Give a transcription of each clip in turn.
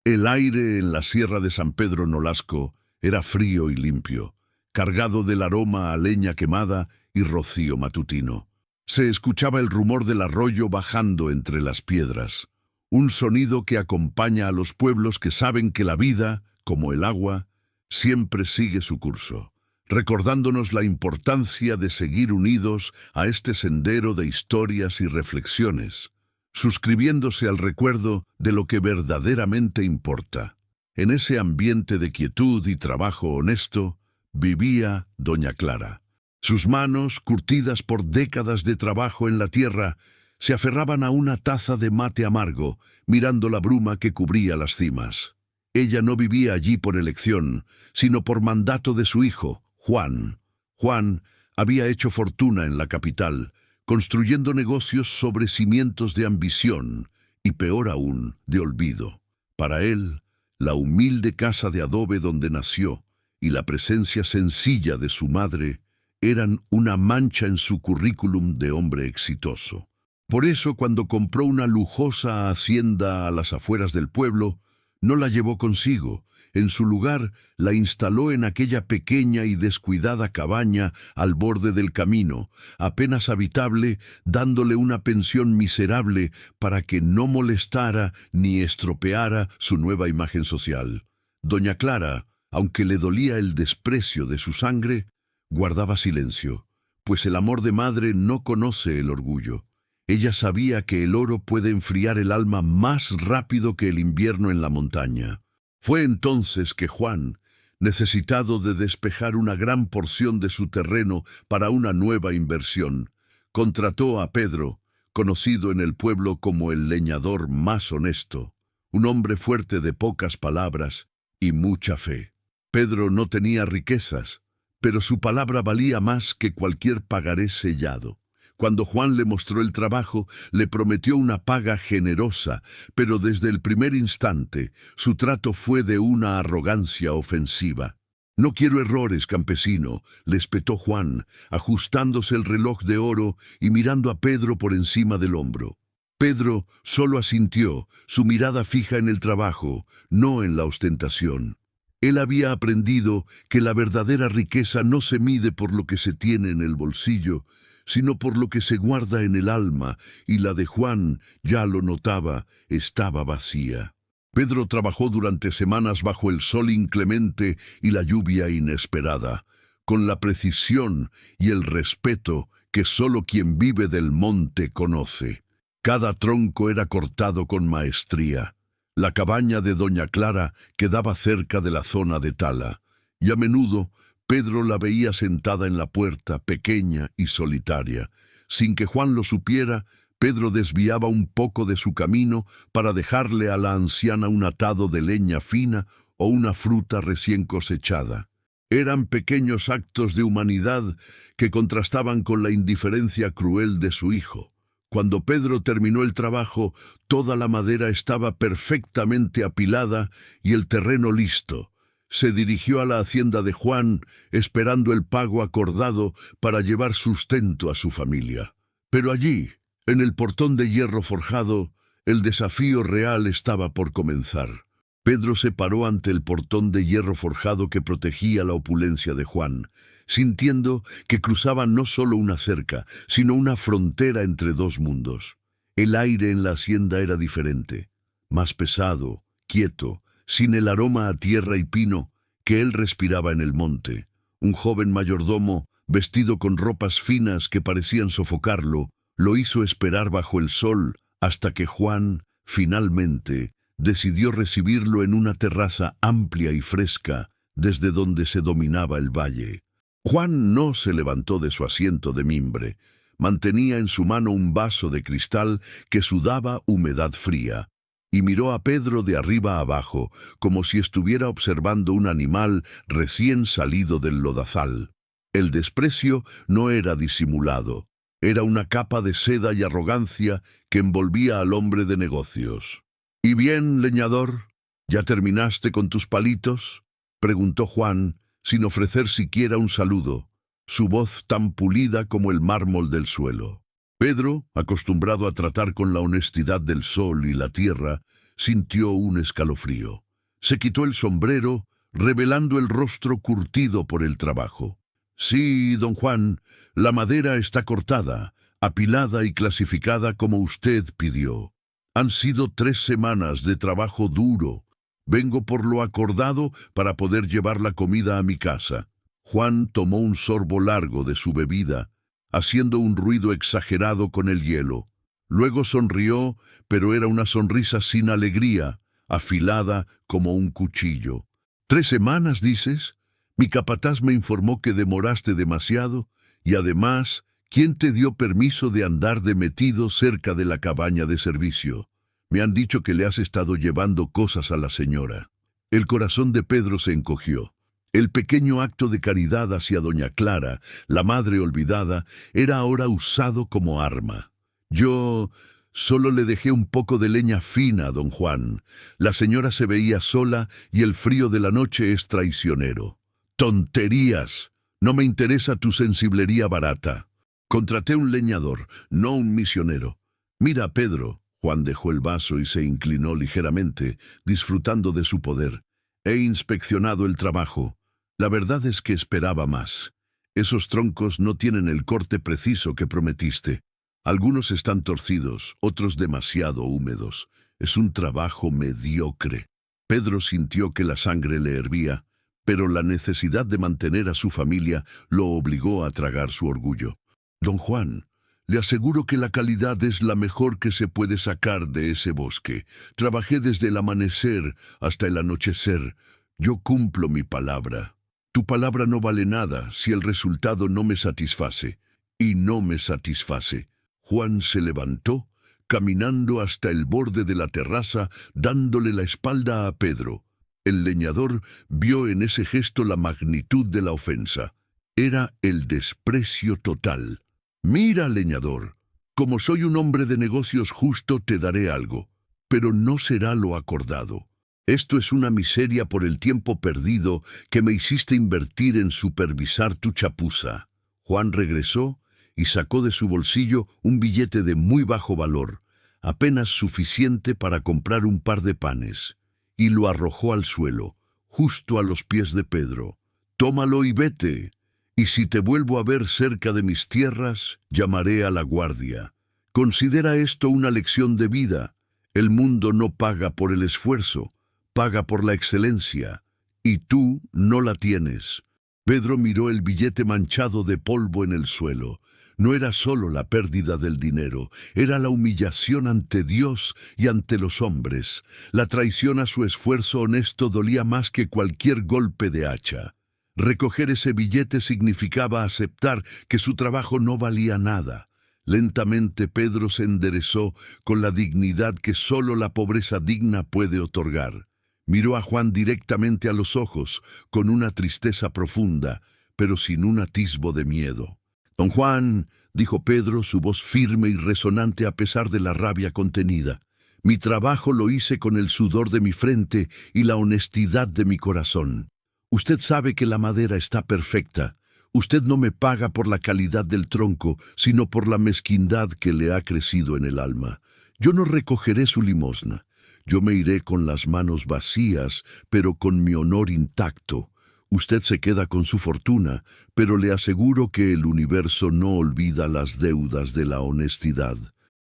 El aire en la Sierra de San Pedro Nolasco era frío y limpio, cargado del aroma a leña quemada y rocío matutino. Se escuchaba el rumor del arroyo bajando entre las piedras, un sonido que acompaña a los pueblos que saben que la vida, como el agua, siempre sigue su curso, recordándonos la importancia de seguir unidos a este sendero de historias y reflexiones, suscribiéndose al recuerdo de lo que verdaderamente importa. En ese ambiente de quietud y trabajo honesto, vivía doña Clara. Sus manos, curtidas por décadas de trabajo en la tierra, se aferraban a una taza de mate amargo, mirando la bruma que cubría las cimas. Ella no vivía allí por elección, sino por mandato de su hijo, Juan. Juan había hecho fortuna en la capital, construyendo negocios sobre cimientos de ambición y, peor aún, de olvido. Para él, la humilde casa de adobe donde nació y la presencia sencilla de su madre eran una mancha en su currículum de hombre exitoso. Por eso, cuando compró una lujosa hacienda a las afueras del pueblo, no la llevó consigo. En su lugar, la instaló en aquella pequeña y descuidada cabaña al borde del camino, apenas habitable, dándole una pensión miserable para que no molestara ni estropeara su nueva imagen social. Doña Clara, aunque le dolía el desprecio de su sangre, guardaba silencio, pues el amor de madre no conoce el orgullo. Ella sabía que el oro puede enfriar el alma más rápido que el invierno en la montaña. Fue entonces que Juan, necesitado de despejar una gran porción de su terreno para una nueva inversión, contrató a Pedro, conocido en el pueblo como el leñador más honesto, un hombre fuerte de pocas palabras y mucha fe. Pedro no tenía riquezas, pero su palabra valía más que cualquier pagaré sellado. Cuando Juan le mostró el trabajo, le prometió una paga generosa, pero desde el primer instante su trato fue de una arrogancia ofensiva. «No quiero errores, campesino», le espetó Juan, ajustándose el reloj de oro y mirando a Pedro por encima del hombro. Pedro solo asintió, su mirada fija en el trabajo, no en la ostentación. Él había aprendido que la verdadera riqueza no se mide por lo que se tiene en el bolsillo, sino por lo que se guarda en el alma, y la de Juan, ya lo notaba, estaba vacía. Pedro trabajó durante semanas bajo el sol inclemente y la lluvia inesperada, con la precisión y el respeto que solo quien vive del monte conoce. Cada tronco era cortado con maestría. La cabaña de doña Clara quedaba cerca de la zona de tala, y a menudo Pedro la veía sentada en la puerta, pequeña y solitaria. Sin que Juan lo supiera, Pedro desviaba un poco de su camino para dejarle a la anciana un atado de leña fina o una fruta recién cosechada. Eran pequeños actos de humanidad que contrastaban con la indiferencia cruel de su hijo. Cuando Pedro terminó el trabajo, toda la madera estaba perfectamente apilada y el terreno listo. Se dirigió a la hacienda de Juan, esperando el pago acordado para llevar sustento a su familia. Pero allí, en el portón de hierro forjado, el desafío real estaba por comenzar. Pedro se paró ante el portón de hierro forjado que protegía la opulencia de Juan, sintiendo que cruzaba no solo una cerca, sino una frontera entre dos mundos. El aire en la hacienda era diferente, más pesado, quieto, sin el aroma a tierra y pino que él respiraba en el monte. Un joven mayordomo, vestido con ropas finas que parecían sofocarlo, lo hizo esperar bajo el sol hasta que Juan, finalmente, decidió recibirlo en una terraza amplia y fresca desde donde se dominaba el valle. Juan no se levantó de su asiento de mimbre. Mantenía en su mano un vaso de cristal que sudaba humedad fría, y miró a Pedro de arriba a abajo, como si estuviera observando un animal recién salido del lodazal. El desprecio no era disimulado. Era una capa de seda y arrogancia que envolvía al hombre de negocios. «¿Y bien, leñador? ¿Ya terminaste con tus palitos?», preguntó Juan, sin ofrecer siquiera un saludo, su voz tan pulida como el mármol del suelo. Pedro, acostumbrado a tratar con la honestidad del sol y la tierra, sintió un escalofrío. Se quitó el sombrero, revelando el rostro curtido por el trabajo. Sí, don Juan, la madera está cortada, apilada y clasificada como usted pidió. Han sido 3 semanas de trabajo duro. Vengo por lo acordado para poder llevar la comida a mi casa. Juan tomó un sorbo largo de su bebida, haciendo un ruido exagerado con el hielo. Luego sonrió, pero era una sonrisa sin alegría, afilada como un cuchillo. ¿3 semanas, dices? Mi capataz me informó que demoraste demasiado, y además, ¿quién te dio permiso de andar de metido cerca de la cabaña de servicio? Me han dicho que le has estado llevando cosas a la señora. El corazón de Pedro se encogió. El pequeño acto de caridad hacia doña Clara, la madre olvidada, era ahora usado como arma. Yo solo le dejé un poco de leña fina, don Juan. La señora se veía sola y el frío de la noche es traicionero. ¡Tonterías! No me interesa tu sensiblería barata. Contraté un leñador, no un misionero. Mira, Pedro. Juan dejó el vaso y se inclinó ligeramente, disfrutando de su poder. He inspeccionado el trabajo. La verdad es que esperaba más. Esos troncos no tienen el corte preciso que prometiste. Algunos están torcidos, otros demasiado húmedos. Es un trabajo mediocre. Pedro sintió que la sangre le hervía, pero la necesidad de mantener a su familia lo obligó a tragar su orgullo. Don Juan, le aseguro que la calidad es la mejor que se puede sacar de ese bosque. Trabajé desde el amanecer hasta el anochecer. Yo cumplo mi palabra. Tu palabra no vale nada si el resultado no me satisface. Y no me satisface. Juan se levantó, caminando hasta el borde de la terraza, dándole la espalda a Pedro. El leñador vio en ese gesto la magnitud de la ofensa. Era el desprecio total. Mira, leñador, como soy un hombre de negocios justo, te daré algo, pero no será lo acordado. Esto es una miseria por el tiempo perdido que me hiciste invertir en supervisar tu chapuza. Juan regresó y sacó de su bolsillo un billete de muy bajo valor, apenas suficiente para comprar un par de panes, y lo arrojó al suelo, justo a los pies de Pedro. Tómalo y vete. Y si te vuelvo a ver cerca de mis tierras, llamaré a la guardia. Considera esto una lección de vida. El mundo no paga por el esfuerzo, paga por la excelencia, y tú no la tienes. Pedro miró el billete manchado de polvo en el suelo. No era solo la pérdida del dinero, era la humillación ante Dios y ante los hombres. La traición a su esfuerzo honesto dolía más que cualquier golpe de hacha. Recoger ese billete significaba aceptar que su trabajo no valía nada. Lentamente Pedro se enderezó con la dignidad que solo la pobreza digna puede otorgar. Miró a Juan directamente a los ojos, con una tristeza profunda, pero sin un atisbo de miedo. «Don Juan», dijo Pedro, su voz firme y resonante a pesar de la rabia contenida, «mi trabajo lo hice con el sudor de mi frente y la honestidad de mi corazón. Usted sabe que la madera está perfecta. Usted no me paga por la calidad del tronco, sino por la mezquindad que le ha crecido en el alma. Yo no recogeré su limosna. Yo me iré con las manos vacías, pero con mi honor intacto. Usted se queda con su fortuna, pero le aseguro que el universo no olvida las deudas de la honestidad.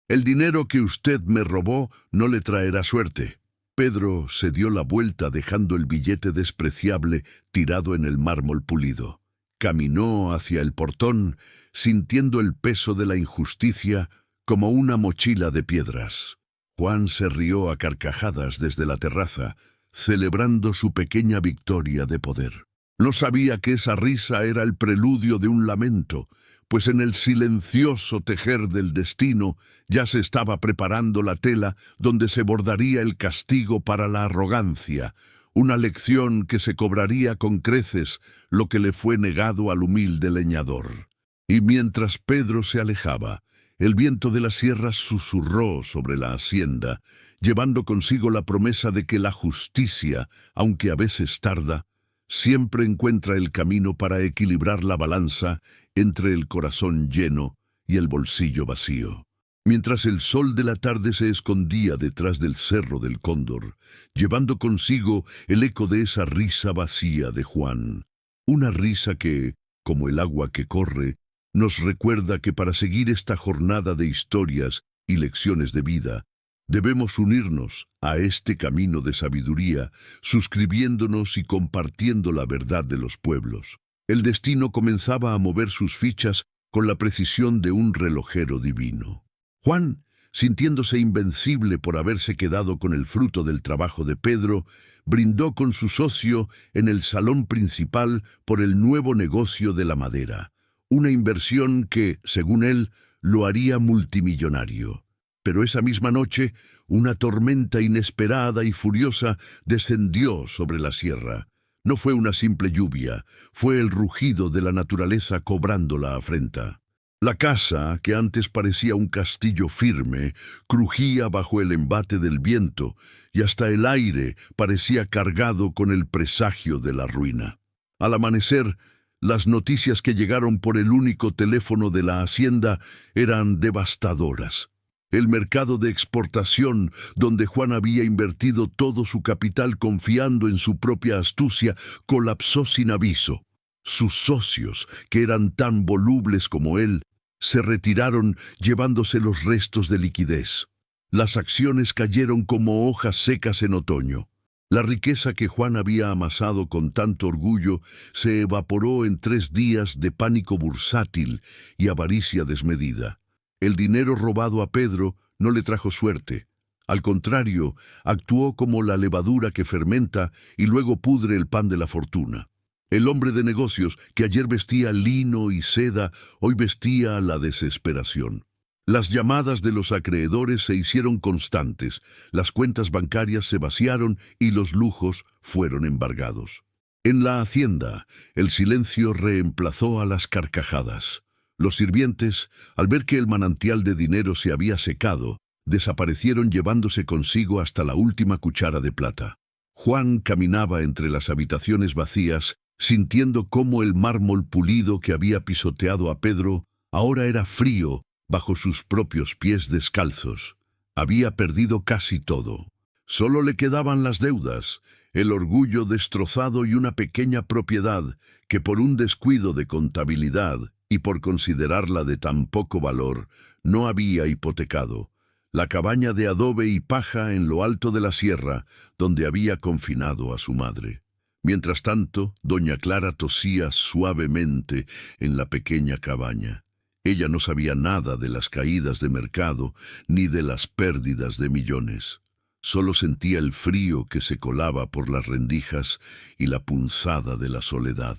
El dinero que usted me robó no le traerá suerte». Pedro se dio la vuelta dejando el billete despreciable tirado en el mármol pulido. Caminó hacia el portón, sintiendo el peso de la injusticia como una mochila de piedras. Juan se rió a carcajadas desde la terraza, celebrando su pequeña victoria de poder. No sabía que esa risa era el preludio de un lamento, pues en el silencioso tejer del destino ya se estaba preparando la tela donde se bordaría el castigo para la arrogancia, una lección que se cobraría con creces lo que le fue negado al humilde leñador. Y mientras Pedro se alejaba, el viento de la sierra susurró sobre la hacienda, llevando consigo la promesa de que la justicia, aunque a veces tarda, siempre encuentra el camino para equilibrar la balanza entre el corazón lleno y el bolsillo vacío. Mientras el sol de la tarde se escondía detrás del Cerro del Cóndor, llevando consigo el eco de esa risa vacía de Juan. Una risa que, como el agua que corre, nos recuerda que para seguir esta jornada de historias y lecciones de vida, debemos unirnos a este camino de sabiduría, suscribiéndonos y compartiendo la verdad de los pueblos. El destino comenzaba a mover sus fichas con la precisión de un relojero divino. Juan, sintiéndose invencible por haberse quedado con el fruto del trabajo de Pedro, brindó con su socio en el salón principal por el nuevo negocio de la madera, una inversión que, según él, lo haría multimillonario. Pero esa misma noche, una tormenta inesperada y furiosa descendió sobre la sierra. No fue una simple lluvia, fue el rugido de la naturaleza cobrando la afrenta. La casa, que antes parecía un castillo firme, crujía bajo el embate del viento, y hasta el aire parecía cargado con el presagio de la ruina. Al amanecer, las noticias que llegaron por el único teléfono de la hacienda eran devastadoras. El mercado de exportación, donde Juan había invertido todo su capital confiando en su propia astucia, colapsó sin aviso. Sus socios, que eran tan volubles como él, se retiraron llevándose los restos de liquidez. Las acciones cayeron como hojas secas en otoño. La riqueza que Juan había amasado con tanto orgullo se evaporó en 3 días de pánico bursátil y avaricia desmedida. El dinero robado a Pedro no le trajo suerte. Al contrario, actuó como la levadura que fermenta y luego pudre el pan de la fortuna. El hombre de negocios, que ayer vestía lino y seda, hoy vestía la desesperación. Las llamadas de los acreedores se hicieron constantes, las cuentas bancarias se vaciaron y los lujos fueron embargados. En la hacienda, el silencio reemplazó a las carcajadas. Los sirvientes, al ver que el manantial de dinero se había secado, desaparecieron llevándose consigo hasta la última cuchara de plata. Juan caminaba entre las habitaciones vacías, sintiendo cómo el mármol pulido que había pisoteado a Pedro ahora era frío bajo sus propios pies descalzos. Había perdido casi todo. Solo le quedaban las deudas, el orgullo destrozado y una pequeña propiedad que por un descuido de contabilidad y por considerarla de tan poco valor, no había hipotecado. La cabaña de adobe y paja en lo alto de la sierra, donde había confinado a su madre. Mientras tanto, doña Clara tosía suavemente en la pequeña cabaña. Ella no sabía nada de las caídas de mercado ni de las pérdidas de millones. Solo sentía el frío que se colaba por las rendijas y la punzada de la soledad.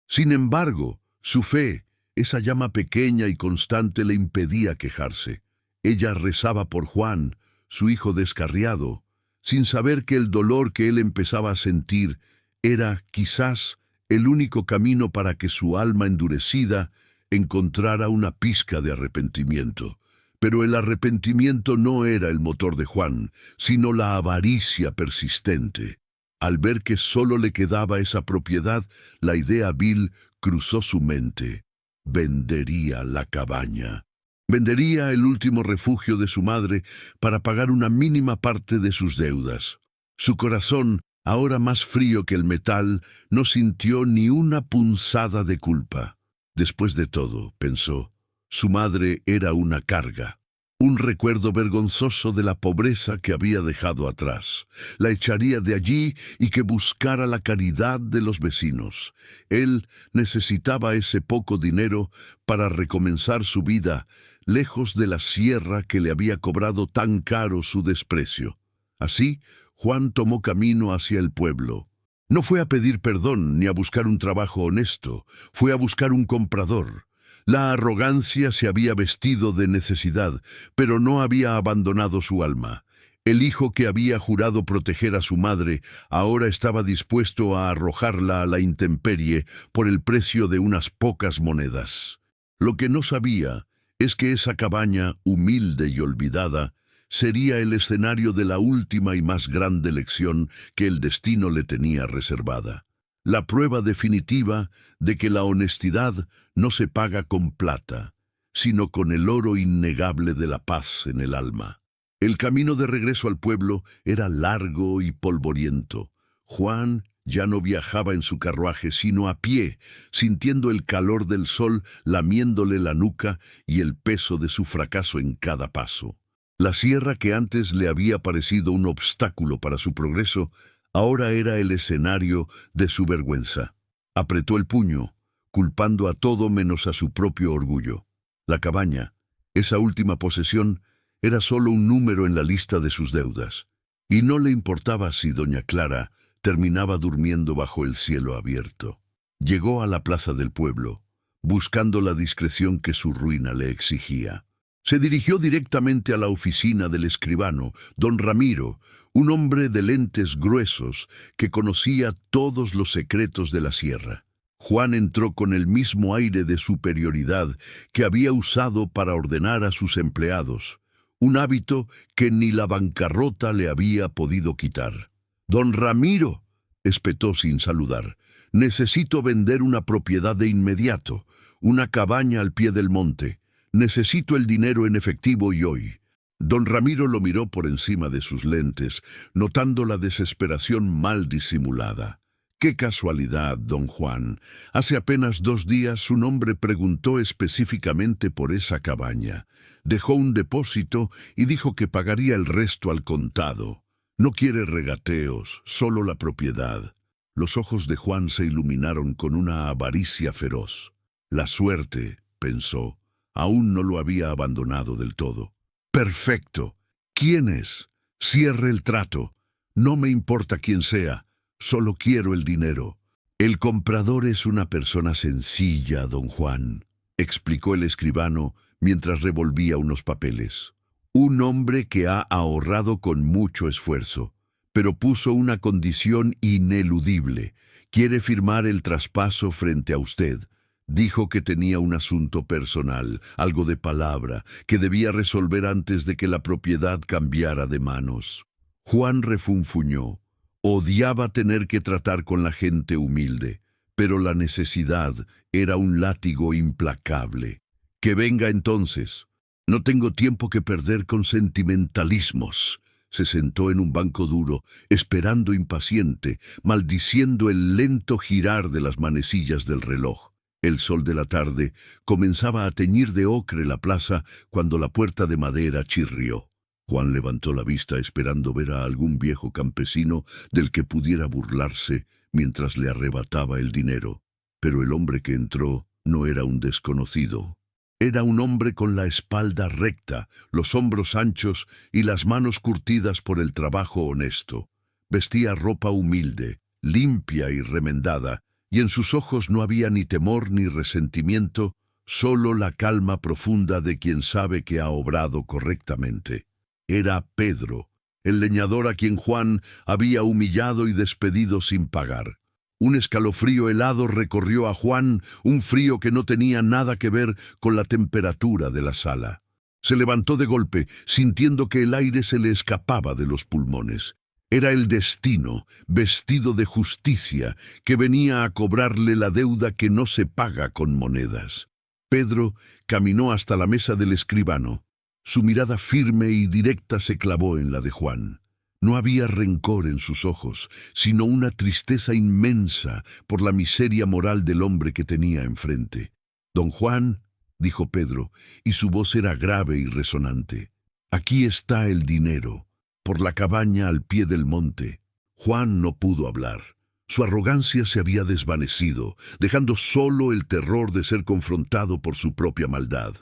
Sin embargo, su fe, esa llama pequeña y constante, le impedía quejarse. Ella rezaba por Juan, su hijo descarriado, sin saber que el dolor que él empezaba a sentir era, quizás, el único camino para que su alma endurecida encontrara una pizca de arrepentimiento. Pero el arrepentimiento no era el motor de Juan, sino la avaricia persistente. Al ver que solo le quedaba esa propiedad, la idea vil cruzó su mente. Vendería la cabaña. Vendería el último refugio de su madre para pagar una mínima parte de sus deudas. Su corazón, ahora más frío que el metal, no sintió ni una punzada de culpa. Después de todo, pensó, su madre era una carga, un recuerdo vergonzoso de la pobreza que había dejado atrás. La echaría de allí y que buscara la caridad de los vecinos. Él necesitaba ese poco dinero para recomenzar su vida, lejos de la sierra que le había cobrado tan caro su desprecio. Así, Juan tomó camino hacia el pueblo. No fue a pedir perdón ni a buscar un trabajo honesto, fue a buscar un comprador. La arrogancia se había vestido de necesidad, pero no había abandonado su alma. El hijo que había jurado proteger a su madre ahora estaba dispuesto a arrojarla a la intemperie por el precio de unas pocas monedas. Lo que no sabía es que esa cabaña, humilde y olvidada, sería el escenario de la última y más grande lección que el destino le tenía reservada. La prueba definitiva de que la honestidad no se paga con plata, sino con el oro innegable de la paz en el alma. El camino de regreso al pueblo era largo y polvoriento. Juan ya no viajaba en su carruaje, sino a pie, sintiendo el calor del sol lamiéndole la nuca y el peso de su fracaso en cada paso. La sierra que antes le había parecido un obstáculo para su progreso, ahora era el escenario de su vergüenza. Apretó el puño, culpando a todo menos a su propio orgullo. La cabaña, esa última posesión, era solo un número en la lista de sus deudas, y no le importaba si doña Clara terminaba durmiendo bajo el cielo abierto. Llegó a la plaza del pueblo, buscando la discreción que su ruina le exigía. Se dirigió directamente a la oficina del escribano, don Ramiro, un hombre de lentes gruesos que conocía todos los secretos de la sierra. Juan entró con el mismo aire de superioridad que había usado para ordenar a sus empleados, un hábito que ni la bancarrota le había podido quitar. «Don Ramiro», espetó sin saludar, «necesito vender una propiedad de inmediato, una cabaña al pie del monte. Necesito el dinero en efectivo y hoy». Don Ramiro lo miró por encima de sus lentes, notando la desesperación mal disimulada. «Qué casualidad, don Juan. Hace apenas 2 días un hombre preguntó específicamente por esa cabaña. Dejó un depósito y dijo que pagaría el resto al contado. No quiere regateos, solo la propiedad». Los ojos de Juan se iluminaron con una avaricia feroz. La suerte, pensó, aún no lo había abandonado del todo. «Perfecto. ¿Quién es? Cierre el trato. No me importa quién sea. Solo quiero el dinero». «El comprador es una persona sencilla, don Juan», explicó el escribano mientras revolvía unos papeles. «Un hombre que ha ahorrado con mucho esfuerzo, pero puso una condición ineludible. Quiere firmar el traspaso frente a usted. Dijo que tenía un asunto personal, algo de palabra, que debía resolver antes de que la propiedad cambiara de manos». Juan refunfuñó. Odiaba tener que tratar con la gente humilde, pero la necesidad era un látigo implacable. «Que venga entonces. No tengo tiempo que perder con sentimentalismos». Se sentó en un banco duro, esperando impaciente, maldiciendo el lento girar de las manecillas del reloj. El sol de la tarde comenzaba a teñir de ocre la plaza cuando la puerta de madera chirrió. Juan levantó la vista esperando ver a algún viejo campesino del que pudiera burlarse mientras le arrebataba el dinero. Pero el hombre que entró no era un desconocido. Era un hombre con la espalda recta, los hombros anchos y las manos curtidas por el trabajo honesto. Vestía ropa humilde, limpia y remendada, y en sus ojos no había ni temor ni resentimiento, solo la calma profunda de quien sabe que ha obrado correctamente. Era Pedro, el leñador a quien Juan había humillado y despedido sin pagar. Un escalofrío helado recorrió a Juan, un frío que no tenía nada que ver con la temperatura de la sala. Se levantó de golpe, sintiendo que el aire se le escapaba de los pulmones. Era el destino, vestido de justicia, que venía a cobrarle la deuda que no se paga con monedas. Pedro caminó hasta la mesa del escribano. Su mirada firme y directa se clavó en la de Juan. No había rencor en sus ojos, sino una tristeza inmensa por la miseria moral del hombre que tenía enfrente. «Don Juan», dijo Pedro, y su voz era grave y resonante, «aquí está el dinero, por la cabaña al pie del monte». Juan no pudo hablar. Su arrogancia se había desvanecido, dejando solo el terror de ser confrontado por su propia maldad.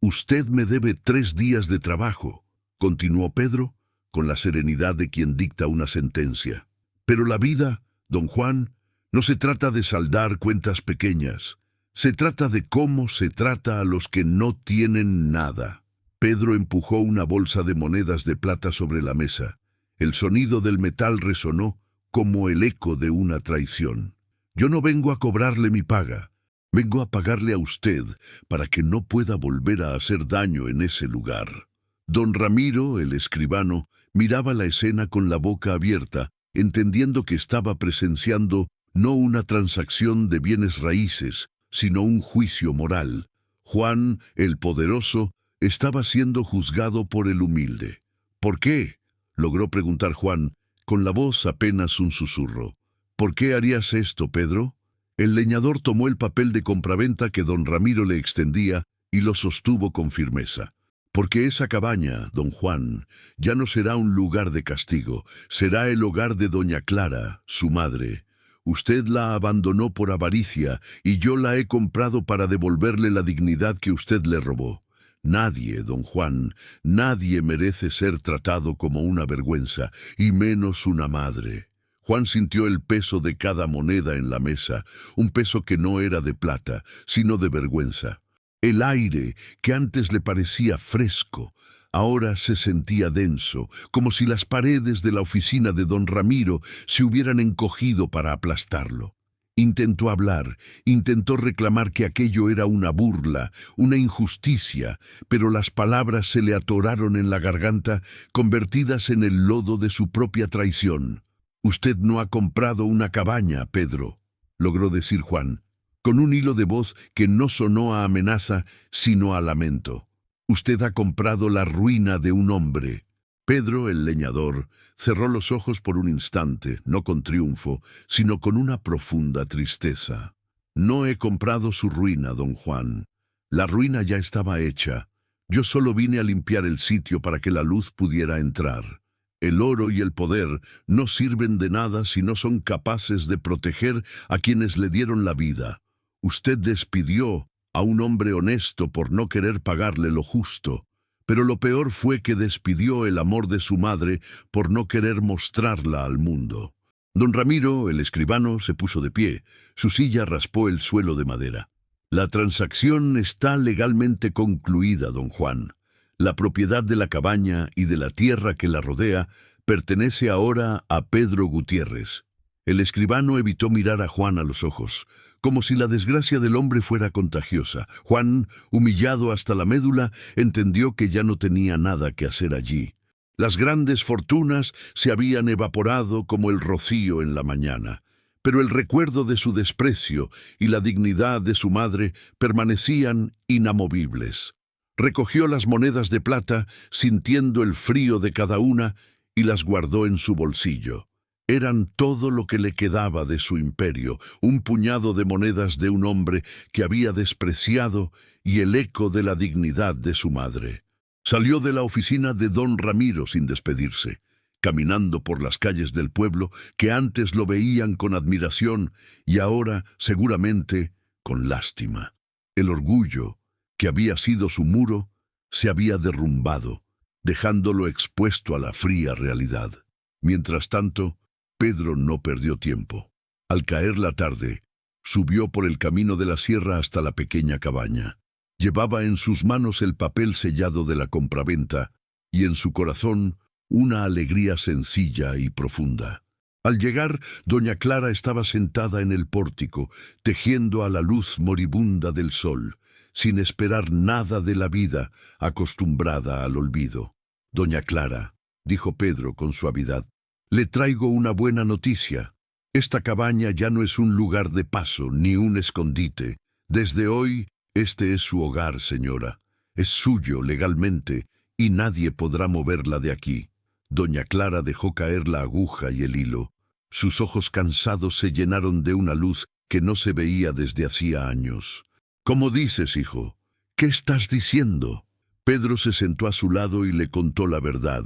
«Usted me debe 3 días de trabajo», continuó Pedro, con la serenidad de quien dicta una sentencia. «Pero la vida, don Juan, no se trata de saldar cuentas pequeñas. Se trata de cómo se trata a los que no tienen nada». Pedro empujó una bolsa de monedas de plata sobre la mesa. El sonido del metal resonó como el eco de una traición. «Yo no vengo a cobrarle mi paga. Vengo a pagarle a usted para que no pueda volver a hacer daño en ese lugar». Don Ramiro, el escribano, miraba la escena con la boca abierta, entendiendo que estaba presenciando no una transacción de bienes raíces, sino un juicio moral. Juan, el poderoso, estaba siendo juzgado por el humilde. ¿Por qué?, logró preguntar Juan, con la voz apenas un susurro. ¿Por qué harías esto, Pedro? El leñador tomó el papel de compraventa que don Ramiro le extendía y lo sostuvo con firmeza. Porque esa cabaña, don Juan, ya no será un lugar de castigo, será el hogar de doña Clara, su madre. Usted la abandonó por avaricia y yo la he comprado para devolverle la dignidad que usted le robó. Nadie, don Juan, nadie merece ser tratado como una vergüenza, y menos una madre. Juan sintió el peso de cada moneda en la mesa, un peso que no era de plata, sino de vergüenza. El aire, que antes le parecía fresco, ahora se sentía denso, como si las paredes de la oficina de don Ramiro se hubieran encogido para aplastarlo. Intentó hablar, intentó reclamar que aquello era una burla, una injusticia, pero las palabras se le atoraron en la garganta, convertidas en el lodo de su propia traición. «Usted no ha comprado una cabaña, Pedro», logró decir Juan, con un hilo de voz que no sonó a amenaza, sino a lamento. «Usted ha comprado la ruina de un hombre». Pedro, el leñador, cerró los ojos por un instante, no con triunfo, sino con una profunda tristeza. «No he comprado su ruina, don Juan. La ruina ya estaba hecha. Yo solo vine a limpiar el sitio para que la luz pudiera entrar. El oro y el poder no sirven de nada si no son capaces de proteger a quienes le dieron la vida. Usted despidió a un hombre honesto por no querer pagarle lo justo, pero lo peor fue que despidió el amor de su madre por no querer mostrarla al mundo». Don Ramiro, el escribano, se puso de pie. Su silla raspó el suelo de madera. «La transacción está legalmente concluida, don Juan. La propiedad de la cabaña y de la tierra que la rodea pertenece ahora a Pedro Gutiérrez». El escribano evitó mirar a Juan a los ojos, como si la desgracia del hombre fuera contagiosa. Juan, humillado hasta la médula, entendió que ya no tenía nada que hacer allí. Las grandes fortunas se habían evaporado como el rocío en la mañana, pero el recuerdo de su desprecio y la dignidad de su madre permanecían inamovibles. Recogió las monedas de plata, sintiendo el frío de cada una, y las guardó en su bolsillo. Eran todo lo que le quedaba de su imperio, un puñado de monedas de un hombre que había despreciado y el eco de la dignidad de su madre. Salió de la oficina de don Ramiro sin despedirse, caminando por las calles del pueblo que antes lo veían con admiración y ahora, seguramente, con lástima. El orgullo, que había sido su muro, se había derrumbado, dejándolo expuesto a la fría realidad. Mientras tanto, Pedro no perdió tiempo. Al caer la tarde, subió por el camino de la sierra hasta la pequeña cabaña. Llevaba en sus manos el papel sellado de la compraventa y en su corazón una alegría sencilla y profunda. Al llegar, doña Clara estaba sentada en el pórtico, tejiendo a la luz moribunda del sol, sin esperar nada de la vida, acostumbrada al olvido. «Doña Clara», dijo Pedro con suavidad, «le traigo una buena noticia. Esta cabaña ya no es un lugar de paso ni un escondite. Desde hoy, este es su hogar, señora. Es suyo legalmente y nadie podrá moverla de aquí». Doña Clara dejó caer la aguja y el hilo. Sus ojos cansados se llenaron de una luz que no se veía desde hacía años. «¿Cómo dices, hijo? ¿Qué estás diciendo?» Pedro se sentó a su lado y le contó la verdad,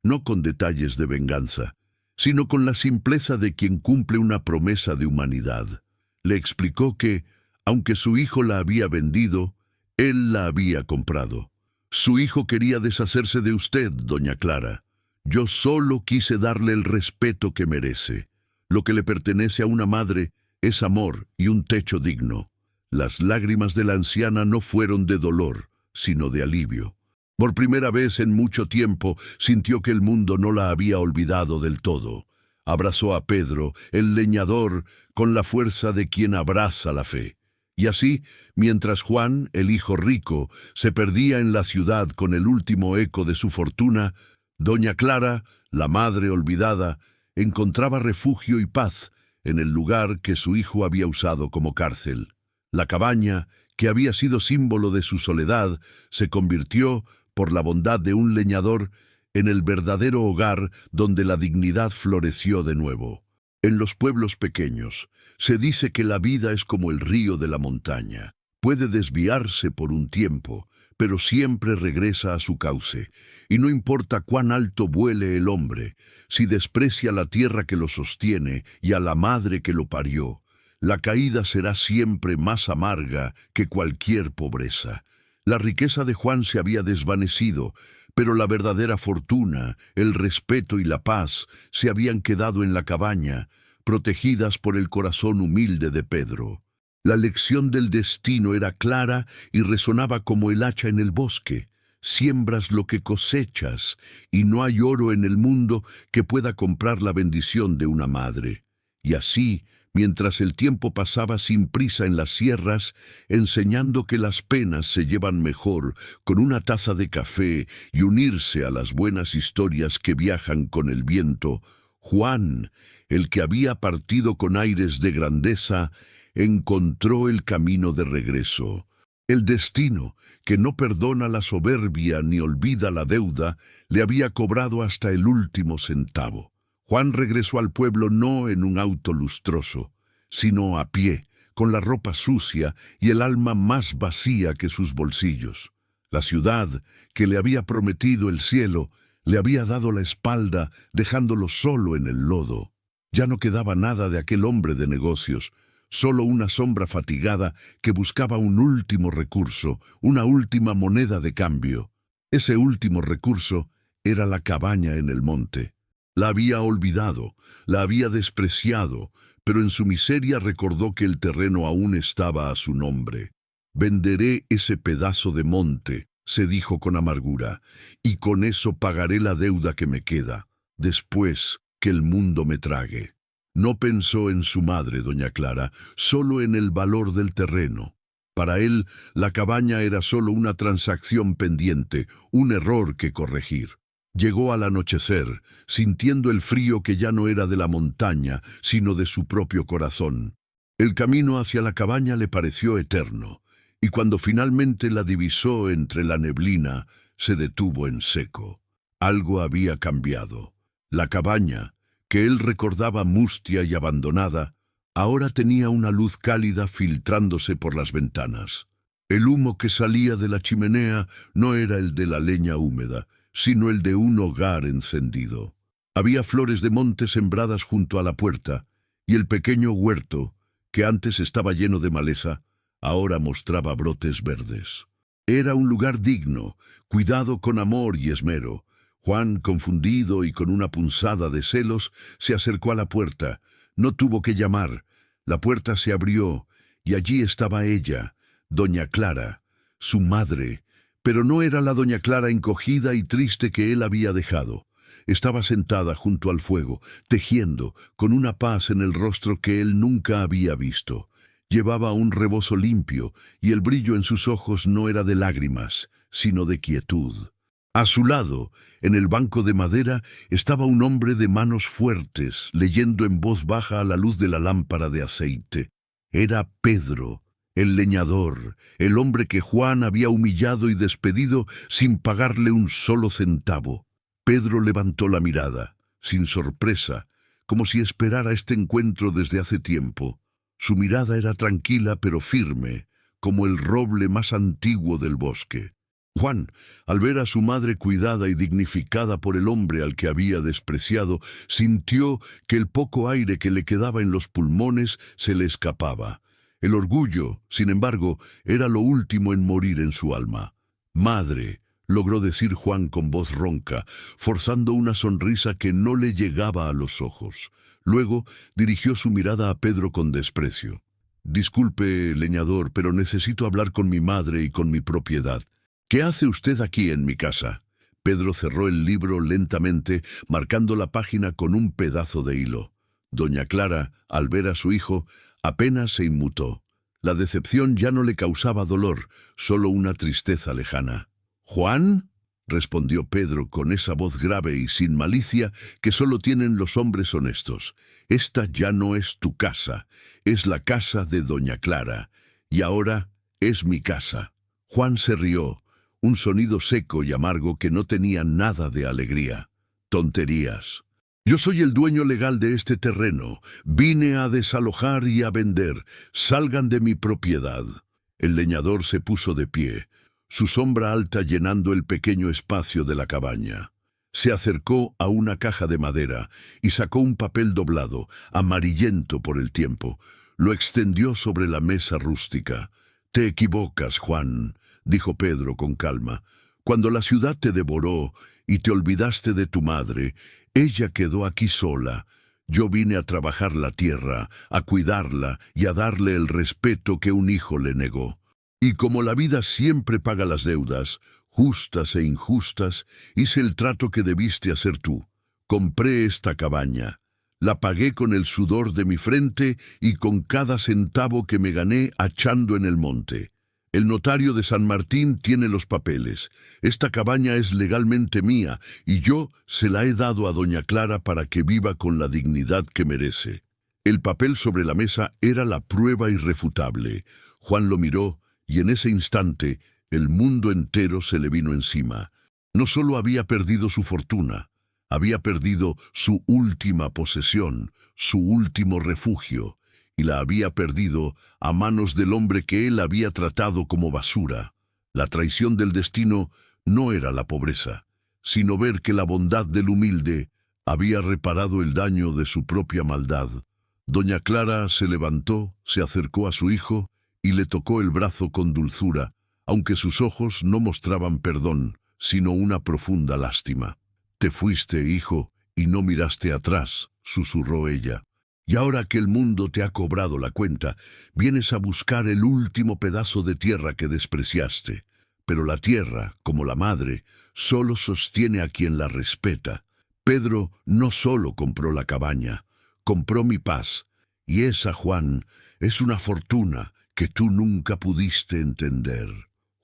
no con detalles de venganza, sino con la simpleza de quien cumple una promesa de humanidad. Le explicó que, aunque su hijo la había vendido, él la había comprado. «Su hijo quería deshacerse de usted, doña Clara. Yo solo quise darle el respeto que merece. Lo que le pertenece a una madre es amor y un techo digno». Las lágrimas de la anciana no fueron de dolor, sino de alivio. Por primera vez en mucho tiempo sintió que el mundo no la había olvidado del todo. Abrazó a Pedro, el leñador, con la fuerza de quien abraza la fe. Y así, mientras Juan, el hijo rico, se perdía en la ciudad con el último eco de su fortuna, doña Clara, la madre olvidada, encontraba refugio y paz en el lugar que su hijo había usado como cárcel. La cabaña, que había sido símbolo de su soledad, se convirtió, por la bondad de un leñador, en el verdadero hogar donde la dignidad floreció de nuevo. En los pueblos pequeños, se dice que la vida es como el río de la montaña. Puede desviarse por un tiempo, pero siempre regresa a su cauce, y no importa cuán alto vuele el hombre, si desprecia la tierra que lo sostiene y a la madre que lo parió, la caída será siempre más amarga que cualquier pobreza. La riqueza de Juan se había desvanecido, pero la verdadera fortuna, el respeto y la paz se habían quedado en la cabaña, protegidas por el corazón humilde de Pedro. La lección del destino era clara y resonaba como el hacha en el bosque. Siembras lo que cosechas, y no hay oro en el mundo que pueda comprar la bendición de una madre. Y así, mientras el tiempo pasaba sin prisa en las sierras, enseñando que las penas se llevan mejor con una taza de café y unirse a las buenas historias que viajan con el viento, Juan, el que había partido con aires de grandeza, encontró el camino de regreso. El destino, que no perdona la soberbia ni olvida la deuda, le había cobrado hasta el último centavo. Juan regresó al pueblo no en un auto lustroso, sino a pie, con la ropa sucia y el alma más vacía que sus bolsillos. La ciudad, que le había prometido el cielo, le había dado la espalda, dejándolo solo en el lodo. Ya no quedaba nada de aquel hombre de negocios, solo una sombra fatigada que buscaba un último recurso, una última moneda de cambio. Ese último recurso era la cabaña en el monte. La había olvidado, la había despreciado, pero en su miseria recordó que el terreno aún estaba a su nombre. «Venderé ese pedazo de monte», se dijo con amargura, «y con eso pagaré la deuda que me queda, después que el mundo me trague». No pensó en su madre, doña Clara, solo en el valor del terreno. Para él, la cabaña era solo una transacción pendiente, un error que corregir. Llegó al anochecer, sintiendo el frío que ya no era de la montaña, sino de su propio corazón. El camino hacia la cabaña le pareció eterno, y cuando finalmente la divisó entre la neblina, se detuvo en seco. Algo había cambiado. La cabaña, que él recordaba mustia y abandonada, ahora tenía una luz cálida filtrándose por las ventanas. El humo que salía de la chimenea no era el de la leña húmeda, sino el de un hogar encendido. Había flores de monte sembradas junto a la puerta, y el pequeño huerto, que antes estaba lleno de maleza, ahora mostraba brotes verdes. Era un lugar digno, cuidado con amor y esmero. Juan, confundido y con una punzada de celos, se acercó a la puerta. No tuvo que llamar. La puerta se abrió, y allí estaba ella, doña Clara, su madre. Pero no era la doña Clara encogida y triste que él había dejado. Estaba sentada junto al fuego, tejiendo, con una paz en el rostro que él nunca había visto. Llevaba un rebozo limpio, y el brillo en sus ojos no era de lágrimas, sino de quietud. A su lado, en el banco de madera, estaba un hombre de manos fuertes, leyendo en voz baja a la luz de la lámpara de aceite. Era Pedro, el leñador, el hombre que Juan había humillado y despedido sin pagarle un solo centavo. Pedro levantó la mirada, sin sorpresa, como si esperara este encuentro desde hace tiempo. Su mirada era tranquila pero firme, como el roble más antiguo del bosque. Juan, al ver a su madre cuidada y dignificada por el hombre al que había despreciado, sintió que el poco aire que le quedaba en los pulmones se le escapaba. El orgullo, sin embargo, era lo último en morir en su alma. «Madre», logró decir Juan con voz ronca, forzando una sonrisa que no le llegaba a los ojos. Luego dirigió su mirada a Pedro con desprecio. «Disculpe, leñador, pero necesito hablar con mi madre y con mi propiedad. ¿Qué hace usted aquí en mi casa?» Pedro cerró el libro lentamente, marcando la página con un pedazo de hilo. Doña Clara, al ver a su hijo, apenas se inmutó. La decepción ya no le causaba dolor, solo una tristeza lejana. «¿Juan?», respondió Pedro con esa voz grave y sin malicia que solo tienen los hombres honestos. «Esta ya no es tu casa, es la casa de doña Clara, y ahora Es mi casa. Juan se rió, un sonido seco y amargo que no tenía nada de alegría. Tonterías. Yo soy el dueño legal de este terreno. Vine a desalojar y a vender. Salgan de mi propiedad. El leñador se puso de pie, su sombra alta llenando el pequeño espacio de la cabaña. Se acercó a una caja de madera y sacó un papel doblado, amarillento por el tiempo. Lo extendió sobre la mesa rústica. «Te equivocas, Juan», dijo Pedro con calma. «Cuando la ciudad te devoró y te olvidaste de tu madre, ella quedó aquí sola. Yo vine a trabajar la tierra, a cuidarla y a darle el respeto que un hijo le negó. Y como la vida siempre paga las deudas, justas e injustas, hice el trato que debiste hacer tú. Compré esta cabaña. La pagué con el sudor de mi frente y con cada centavo que me gané hachando en el monte. El notario de San Martín tiene los papeles. Esta cabaña es legalmente mía y yo se la he dado a doña Clara para que viva con la dignidad que merece». El papel sobre la mesa era la prueba irrefutable. Juan lo miró y en ese instante el mundo entero se le vino encima. No solo había perdido su fortuna, había perdido su última posesión, su último refugio, y la había perdido a manos del hombre que él había tratado como basura. La traición del destino no era la pobreza, sino ver que la bondad del humilde había reparado el daño de su propia maldad. Doña Clara se levantó, se acercó a su hijo y le tocó el brazo con dulzura, aunque sus ojos no mostraban perdón, sino una profunda lástima. «Te fuiste, hijo, y no miraste atrás», susurró ella. «Y ahora que el mundo te ha cobrado la cuenta, vienes a buscar el último pedazo de tierra que despreciaste. Pero la tierra, como la madre, solo sostiene a quien la respeta. Pedro no solo compró la cabaña, compró mi paz, y esa, Juan, es una fortuna que tú nunca pudiste entender».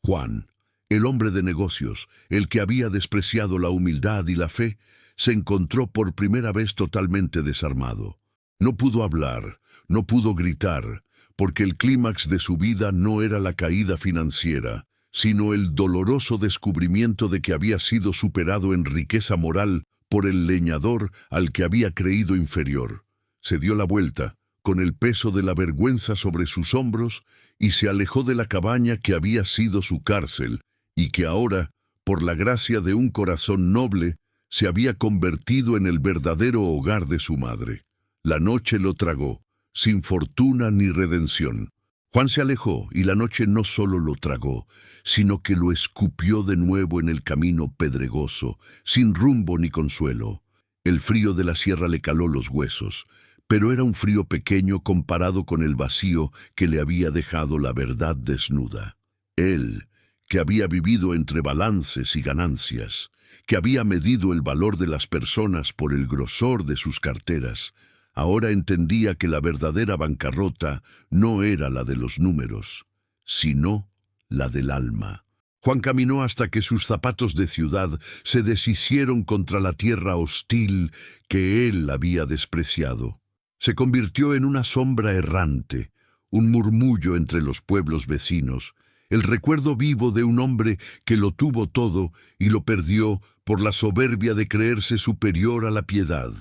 Juan, el hombre de negocios, el que había despreciado la humildad y la fe, se encontró por primera vez totalmente desarmado. No pudo hablar, no pudo gritar, porque el clímax de su vida no era la caída financiera, sino el doloroso descubrimiento de que había sido superado en riqueza moral por el leñador al que había creído inferior. Se dio la vuelta, con el peso de la vergüenza sobre sus hombros, y se alejó de la cabaña que había sido su cárcel, y que ahora, por la gracia de un corazón noble, se había convertido en el verdadero hogar de su madre. La noche lo tragó, sin fortuna ni redención. Juan se alejó y la noche no solo lo tragó, sino que lo escupió de nuevo en el camino pedregoso, sin rumbo ni consuelo. El frío de la sierra le caló los huesos, pero era un frío pequeño comparado con el vacío que le había dejado la verdad desnuda. Él, que había vivido entre balances y ganancias, que había medido el valor de las personas por el grosor de sus carteras, ahora entendía que la verdadera bancarrota no era la de los números, sino la del alma. Juan caminó hasta que sus zapatos de ciudad se deshicieron contra la tierra hostil que él había despreciado. Se convirtió en una sombra errante, un murmullo entre los pueblos vecinos, el recuerdo vivo de un hombre que lo tuvo todo y lo perdió por la soberbia de creerse superior a la piedad.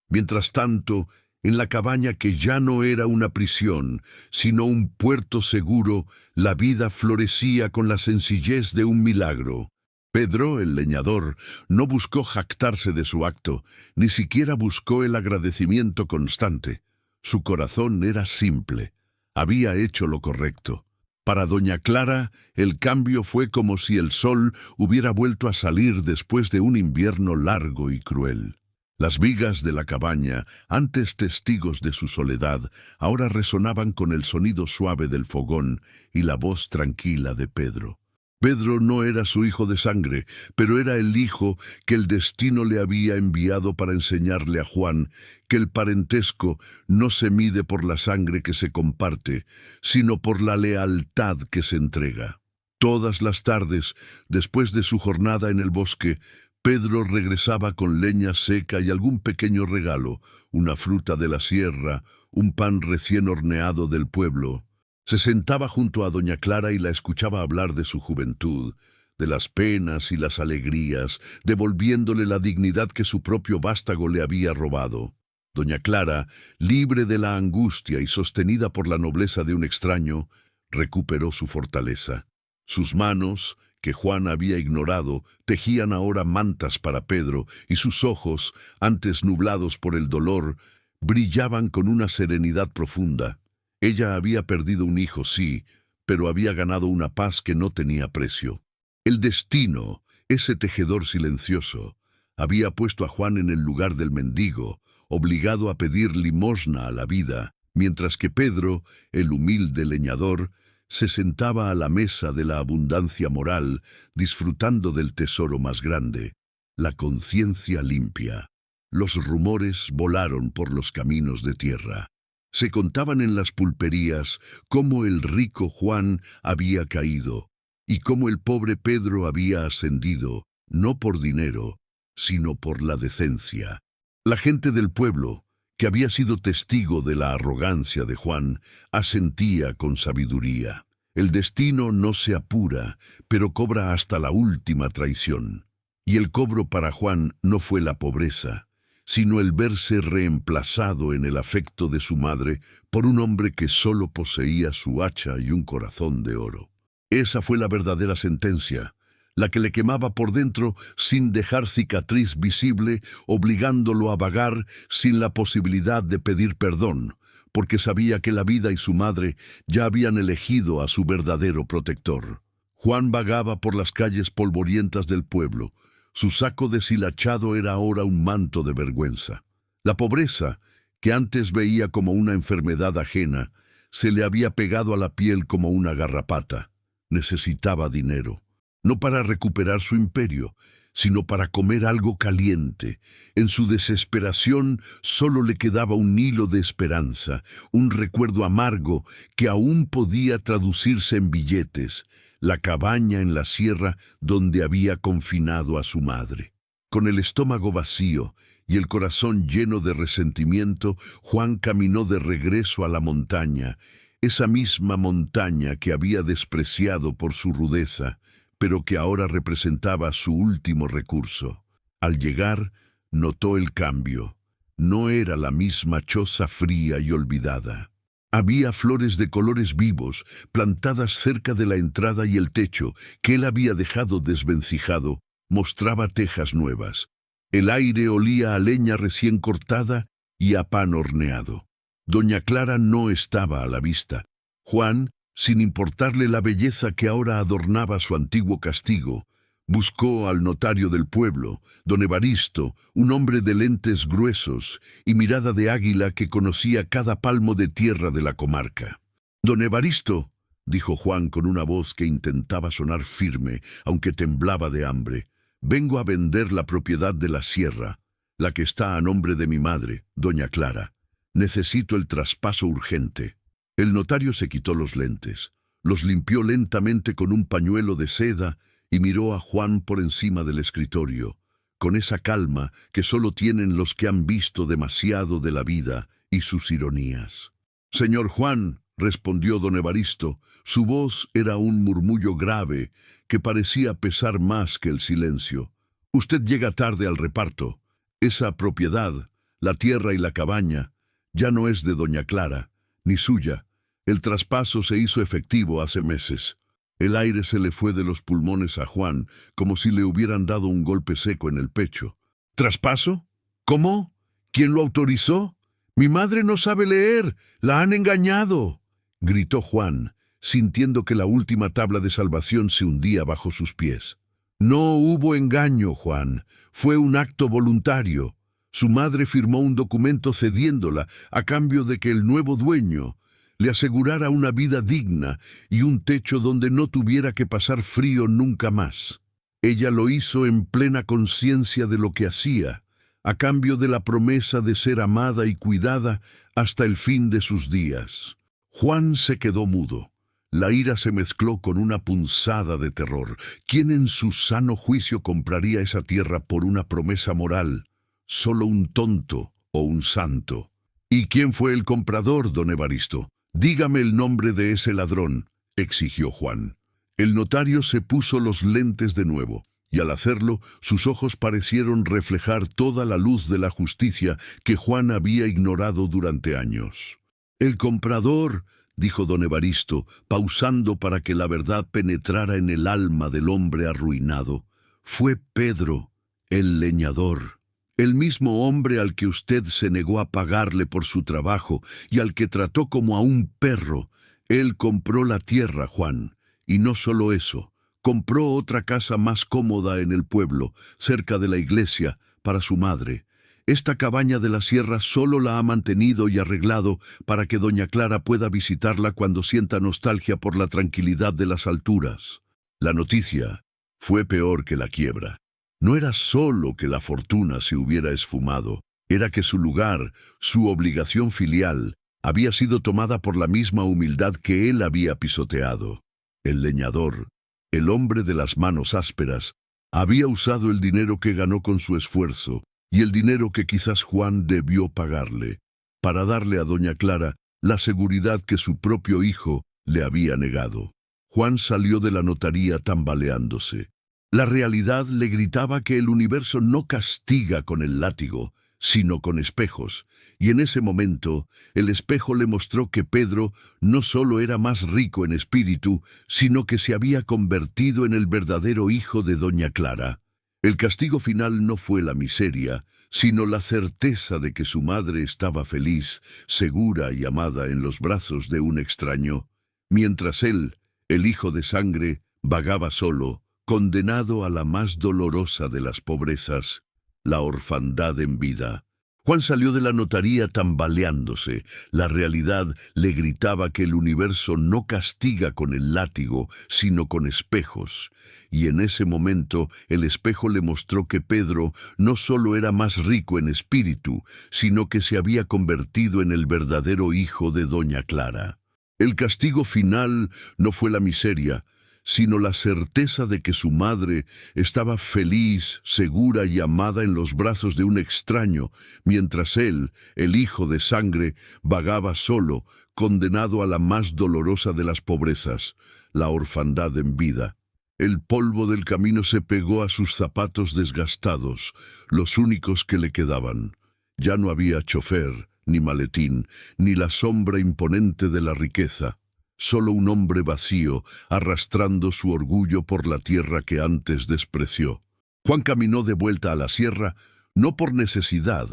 Mientras tanto, en la cabaña que ya no era una prisión, sino un puerto seguro, la vida florecía con la sencillez de un milagro. Pedro, el leñador, no buscó jactarse de su acto, ni siquiera buscó el agradecimiento constante. Su corazón era simple. Había hecho lo correcto. Para doña Clara, el cambio fue como si el sol hubiera vuelto a salir después de un invierno largo y cruel. Las vigas de la cabaña, antes testigos de su soledad, ahora resonaban con el sonido suave del fogón y la voz tranquila de Pedro. Pedro no era su hijo de sangre, pero era el hijo que el destino le había enviado para enseñarle a Juan que el parentesco no se mide por la sangre que se comparte, sino por la lealtad que se entrega. Todas las tardes, después de su jornada en el bosque, Pedro regresaba con leña seca y algún pequeño regalo, una fruta de la sierra, un pan recién horneado del pueblo. Se sentaba junto a doña Clara y la escuchaba hablar de su juventud, de las penas y las alegrías, devolviéndole la dignidad que su propio vástago le había robado. Doña Clara, libre de la angustia y sostenida por la nobleza de un extraño, recuperó su fortaleza. Sus manos, que Juan había ignorado, tejían ahora mantas para Pedro, y sus ojos, antes nublados por el dolor, brillaban con una serenidad profunda. Ella había perdido un hijo, sí, pero había ganado una paz que no tenía precio. El destino, ese tejedor silencioso, había puesto a Juan en el lugar del mendigo, obligado a pedir limosna a la vida, mientras que Pedro, el humilde leñador, se sentaba a la mesa de la abundancia moral, disfrutando del tesoro más grande, la conciencia limpia. Los rumores volaron por los caminos de tierra. Se contaban en las pulperías cómo el rico Juan había caído y cómo el pobre Pedro había ascendido, no por dinero, sino por la decencia. La gente del pueblo, que había sido testigo de la arrogancia de Juan, asentía con sabiduría. El destino no se apura, pero cobra hasta la última traición. Y el cobro para Juan no fue la pobreza, sino el verse reemplazado en el afecto de su madre por un hombre que solo poseía su hacha y un corazón de oro. Esa fue la verdadera sentencia, la que le quemaba por dentro sin dejar cicatriz visible, obligándolo a vagar sin la posibilidad de pedir perdón, porque sabía que la vida y su madre ya habían elegido a su verdadero protector. Juan vagaba por las calles polvorientas del pueblo. Su saco deshilachado era ahora un manto de vergüenza. La pobreza, que antes veía como una enfermedad ajena, se le había pegado a la piel como una garrapata. Necesitaba dinero, no para recuperar su imperio, sino para comer algo caliente. En su desesperación solo le quedaba un hilo de esperanza, un recuerdo amargo que aún podía traducirse en billetes, la cabaña en la sierra donde había confinado a su madre. Con el estómago vacío y el corazón lleno de resentimiento, Juan caminó de regreso a la montaña, esa misma montaña que había despreciado por su rudeza, pero que ahora representaba su último recurso. Al llegar, notó el cambio. No era la misma choza fría y olvidada. Había flores de colores vivos, plantadas cerca de la entrada, y el techo, que él había dejado desvencijado, mostraba tejas nuevas. El aire olía a leña recién cortada y a pan horneado. Doña Clara no estaba a la vista. Juan, sin importarle la belleza que ahora adornaba su antiguo castigo, buscó al notario del pueblo, don Evaristo, un hombre de lentes gruesos y mirada de águila que conocía cada palmo de tierra de la comarca. «Don Evaristo», dijo Juan con una voz que intentaba sonar firme, aunque temblaba de hambre, «vengo a vender la propiedad de la sierra, la que está a nombre de mi madre, doña Clara. Necesito el traspaso urgente». El notario se quitó los lentes, los limpió lentamente con un pañuelo de seda y miró a Juan por encima del escritorio, con esa calma que solo tienen los que han visto demasiado de la vida y sus ironías. «Señor Juan», respondió don Evaristo, su voz era un murmullo grave que parecía pesar más que el silencio. «Usted llega tarde al reparto. Esa propiedad, la tierra y la cabaña, ya no es de doña Clara, ni suya. El traspaso se hizo efectivo hace meses». El aire se le fue de los pulmones a Juan, como si le hubieran dado un golpe seco en el pecho. «¿Traspaso? ¿Cómo? ¿Quién lo autorizó? Mi madre no sabe leer. La han engañado», gritó Juan, sintiendo que la última tabla de salvación se hundía bajo sus pies. «No hubo engaño, Juan. Fue un acto voluntario. Su madre firmó un documento cediéndola a cambio de que el nuevo dueño le asegurara una vida digna y un techo donde no tuviera que pasar frío nunca más. Ella lo hizo en plena conciencia de lo que hacía, a cambio de la promesa de ser amada y cuidada hasta el fin de sus días». Juan se quedó mudo. La ira se mezcló con una punzada de terror. ¿Quién en su sano juicio compraría esa tierra por una promesa moral? Solo un tonto o un santo. «¿Y quién fue el comprador, don Evaristo?», Dígame el nombre de ese ladrón, exigió Juan. El notario se puso los lentes de nuevo, y al hacerlo, sus ojos parecieron reflejar toda la luz de la justicia que Juan había ignorado durante años. «El comprador», dijo don Evaristo, pausando para que la verdad penetrara en el alma del hombre arruinado, «fue Pedro, el leñador. El mismo hombre al que usted se negó a pagarle por su trabajo y al que trató como a un perro. Él compró la tierra, Juan, y no solo eso, compró otra casa más cómoda en el pueblo, cerca de la iglesia, para su madre. Esta cabaña de la sierra solo la ha mantenido y arreglado para que doña Clara pueda visitarla cuando sienta nostalgia por la tranquilidad de las alturas». La noticia fue peor que la quiebra. No era solo que la fortuna se hubiera esfumado, era que su lugar, su obligación filial, había sido tomada por la misma humildad que él había pisoteado. El leñador, el hombre de las manos ásperas, había usado el dinero que ganó con su esfuerzo y el dinero que quizás Juan debió pagarle, para darle a doña Clara la seguridad que su propio hijo le había negado. Juan salió de la notaría tambaleándose. La realidad le gritaba que el universo no castiga con el látigo, sino con espejos, y en ese momento el espejo le mostró que Pedro no solo era más rico en espíritu, sino que se había convertido en el verdadero hijo de doña Clara. El castigo final no fue la miseria, sino la certeza de que su madre estaba feliz, segura y amada en los brazos de un extraño, mientras él, el hijo de sangre, vagaba solo, condenado a la más dolorosa de las pobrezas, la orfandad en vida. Juan salió de la notaría tambaleándose. La realidad le gritaba que el universo no castiga con el látigo, sino con espejos. Y en ese momento el espejo le mostró que Pedro no solo era más rico en espíritu, sino que se había convertido en el verdadero hijo de doña Clara. El castigo final no fue la miseria, sino la certeza de que su madre estaba feliz, segura y amada en los brazos de un extraño, mientras él, el hijo de sangre, vagaba solo, condenado a la más dolorosa de las pobrezas, la orfandad en vida. El polvo del camino se pegó a sus zapatos desgastados, los únicos que le quedaban. Ya no había chofer, ni maletín, ni la sombra imponente de la riqueza. Solo un hombre vacío, arrastrando su orgullo por la tierra que antes despreció. Juan caminó de vuelta a la sierra, no por necesidad,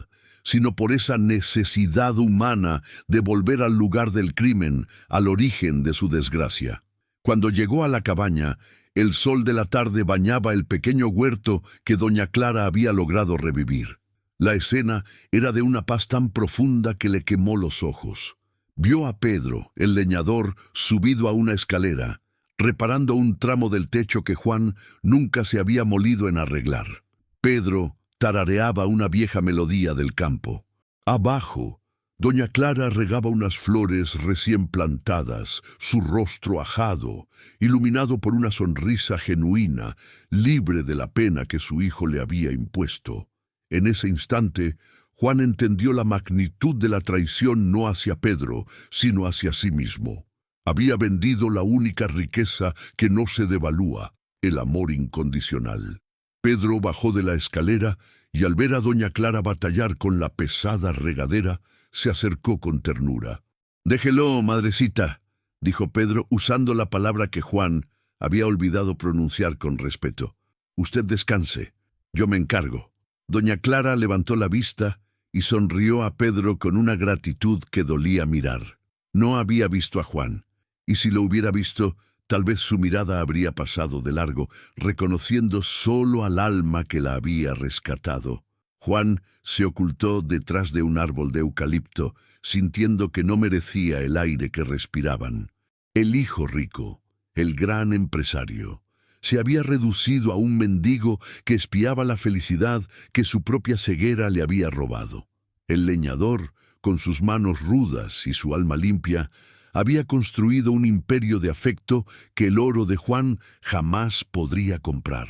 sino por esa necesidad humana de volver al lugar del crimen, al origen de su desgracia. Cuando llegó a la cabaña, el sol de la tarde bañaba el pequeño huerto que doña Clara había logrado revivir. La escena era de una paz tan profunda que le quemó los ojos. Vio a Pedro, el leñador, subido a una escalera, reparando un tramo del techo que Juan nunca se había molido en arreglar. Pedro tarareaba una vieja melodía del campo. Abajo, doña Clara regaba unas flores recién plantadas, su rostro ajado, iluminado por una sonrisa genuina, libre de la pena que su hijo le había impuesto. En ese instante, Juan entendió la magnitud de la traición no hacia Pedro, sino hacia sí mismo. Había vendido la única riqueza que no se devalúa, el amor incondicional. Pedro bajó de la escalera y al ver a doña Clara batallar con la pesada regadera, se acercó con ternura. «Déjelo, madrecita», dijo Pedro, usando la palabra que Juan había olvidado pronunciar con respeto. «Usted descanse, yo me encargo». Doña Clara levantó la vista y sonrió a Pedro con una gratitud que dolía mirar. No había visto a Juan, y si lo hubiera visto, tal vez su mirada habría pasado de largo, reconociendo solo al alma que la había rescatado. Juan se ocultó detrás de un árbol de eucalipto, sintiendo que no merecía el aire que respiraban. El hijo rico, el gran empresario, se había reducido a un mendigo que espiaba la felicidad que su propia ceguera le había robado. El leñador, con sus manos rudas y su alma limpia, había construido un imperio de afecto que el oro de Juan jamás podría comprar.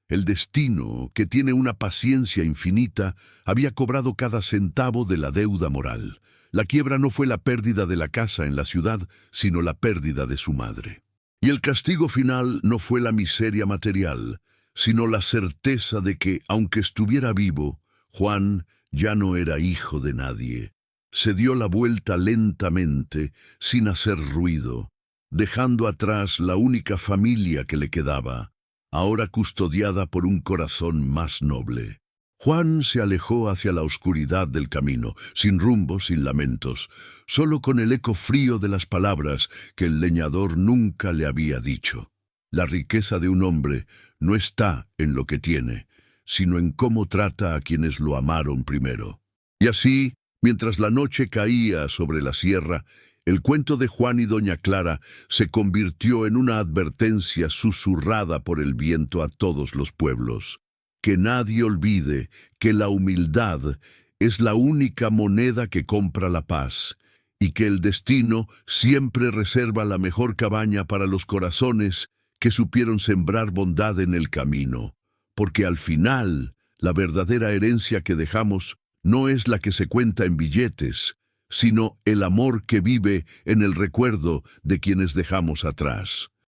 El destino, que tiene una paciencia infinita, había cobrado cada centavo de la deuda moral. La quiebra no fue la pérdida de la casa en la ciudad, sino la pérdida de su madre. Y el castigo final no fue la miseria material, sino la certeza de que, aunque estuviera vivo, Juan ya no era hijo de nadie. Se dio la vuelta lentamente, sin hacer ruido, dejando atrás la única familia que le quedaba, ahora custodiada por un corazón más noble. Juan se alejó hacia la oscuridad del camino, sin rumbo, sin lamentos, solo con el eco frío de las palabras que el leñador nunca le había dicho. La riqueza de un hombre no está en lo que tiene, sino en cómo trata a quienes lo amaron primero. Y así, mientras la noche caía sobre la sierra, el cuento de Juan y doña Clara se convirtió en una advertencia susurrada por el viento a todos los pueblos. Que nadie olvide que la humildad es la única moneda que compra la paz, y que el destino siempre reserva la mejor cabaña para los corazones que supieron sembrar bondad en el camino, porque al final la verdadera herencia que dejamos no es la que se cuenta en billetes, sino el amor que vive en el recuerdo de quienes dejamos atrás.